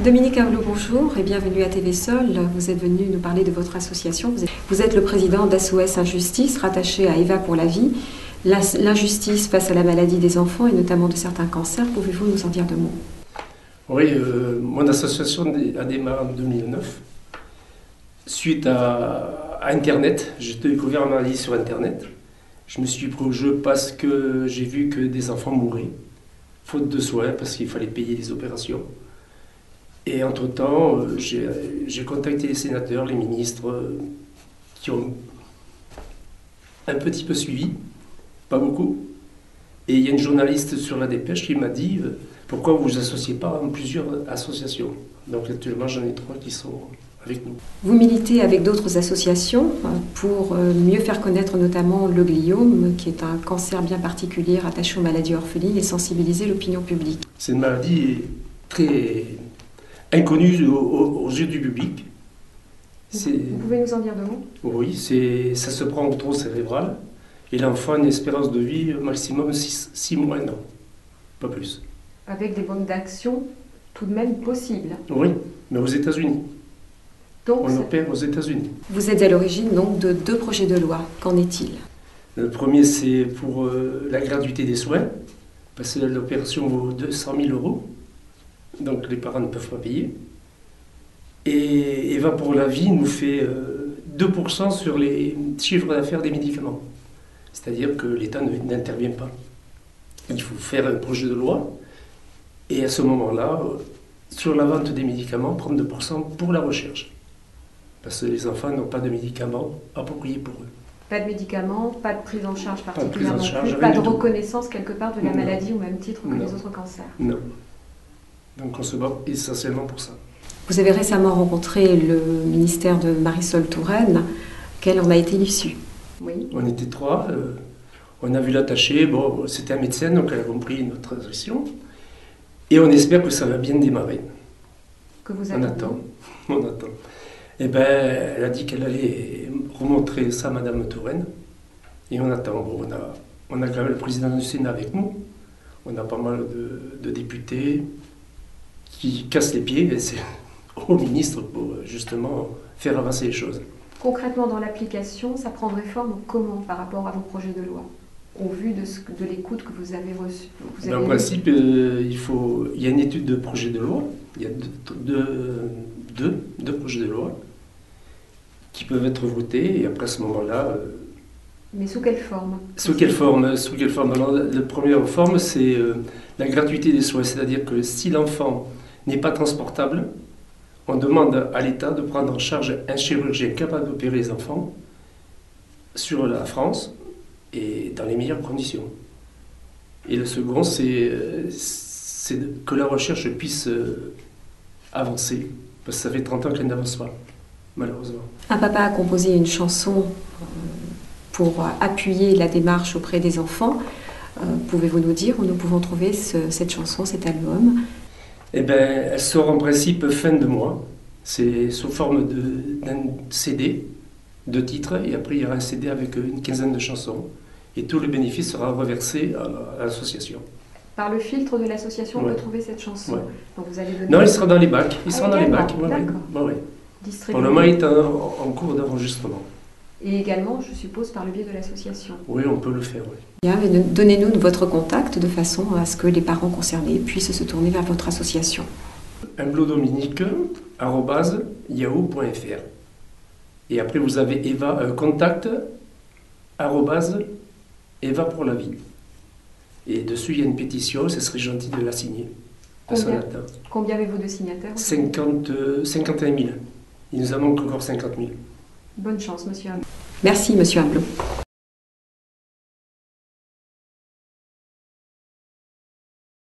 Dominique Ablot, bonjour et bienvenue à TV Sol. Vous êtes venu nous parler de votre association. Vous êtes le président d'SOS Injustice, rattaché à Eva pour la vie. L'injustice face à la maladie des enfants et notamment de certains cancers, pouvez-vous nous en dire deux mots? Oui, mon association a démarré en 2009. Suite à Internet, j'ai découvert ma maladie sur Internet. Je me suis pris au jeu parce que j'ai vu que des enfants mouraient, faute de soins, parce qu'il fallait payer les opérations. Et entre-temps, j'ai contacté les sénateurs, les ministres, qui ont un petit peu suivi, pas beaucoup. Et il y a une journaliste sur la Dépêche qui m'a dit pourquoi vous ne vous associez pas en plusieurs associations. Donc actuellement, j'en ai 3 qui sont avec nous. Vous militez avec d'autres associations pour mieux faire connaître notamment le gliome, qui est un cancer bien particulier rattaché aux maladies orphelines, et sensibiliser l'opinion publique. C'est une maladie très inconnue aux yeux du public. Vous pouvez nous en dire deux mots? Oui, ça se prend au tronc cérébral et l'enfant a une espérance de vie maximum 6 mois, 1 an, pas plus. Avec des bandes d'action tout de même possibles. Oui, mais aux États-Unis. Donc, on opère aux États-Unis. Vous êtes à l'origine donc de 2 projets de loi. Qu'en est-il? Le premier, c'est pour la gratuité des soins, parce que l'opération vaut 200 000 €. Donc les parents ne peuvent pas payer. Et Eva pour la vie nous fait 2% sur les chiffres d'affaires des médicaments. C'est-à-dire que l'État n'intervient pas. Il faut faire un projet de loi et à ce moment-là, sur la vente des médicaments, prendre 2% pour la recherche. Parce que les enfants n'ont pas de médicaments appropriés pour eux. Pas de médicaments, pas de prise en charge particulière, pas de reconnaissance quelque part de la maladie au même titre que les autres cancers. Non. Donc on se bat essentiellement pour ça. Vous avez récemment rencontré le ministère de Marisol Touraine. Quelle en a été l'issue? Oui. On était 3. On a vu l'attaché. Bon, c'était un médecin, donc elle a compris notre action. Et on espère que ça va bien démarrer. Que vous attendez? On attend. Et bien, elle a dit qu'elle allait remontrer ça à Madame Touraine. Et on attend. Bon, on a quand même le président du Sénat avec nous. On a pas mal de députés qui cassent les pieds, et c'est au ministre pour justement faire avancer les choses. Concrètement, dans l'application, ça prendrait forme comment par rapport à vos projets de loi, au vu de l'écoute que vous avez reçue? En principe, il y a une étude de projet de loi, il y a deux projets de loi qui peuvent être votés, et après à ce moment-là... Mais sous quelle forme? Sous quelle forme? Alors, la première forme, c'est la gratuité des soins, c'est-à-dire que si l'enfant n'est pas transportable, on demande à l'État de prendre en charge un chirurgien capable d'opérer les enfants sur la France et dans les meilleures conditions. Et le second, c'est que la recherche puisse avancer, parce que ça fait 30 ans qu'elle n'avance pas, malheureusement. Un papa a composé une chanson pour appuyer la démarche auprès des enfants. Pouvez-vous nous dire où nous pouvons trouver cette chanson, cet album? Eh bien, elle sort en principe fin de mois. C'est sous forme d'un CD, 2 titres, et après il y aura un CD avec une quinzaine de chansons. Et tout le bénéfice sera reversé à l'association. Par le filtre de l'association, on peut trouver cette chanson. Ouais. Donc vous allez donner... Non, il sera dans les bacs. Il sera dans les bacs. D'accord. Ouais. Pour le moment, il est en cours d'enregistrement. Et également, je suppose, par le biais de l'association. Oui, on peut le faire, oui. Bien, donnez-nous votre contact de façon à ce que les parents concernés puissent se tourner vers votre association. amblodominique@yahoo.fr. Et après, vous avez contact @Eva pour la vie. Et dessus, il y a une pétition, ce serait gentil de la signer. Combien avez-vous de signataires? 51 000. Il nous en manque encore 50 000. Bonne chance, monsieur Ablot. Merci, monsieur Ablot.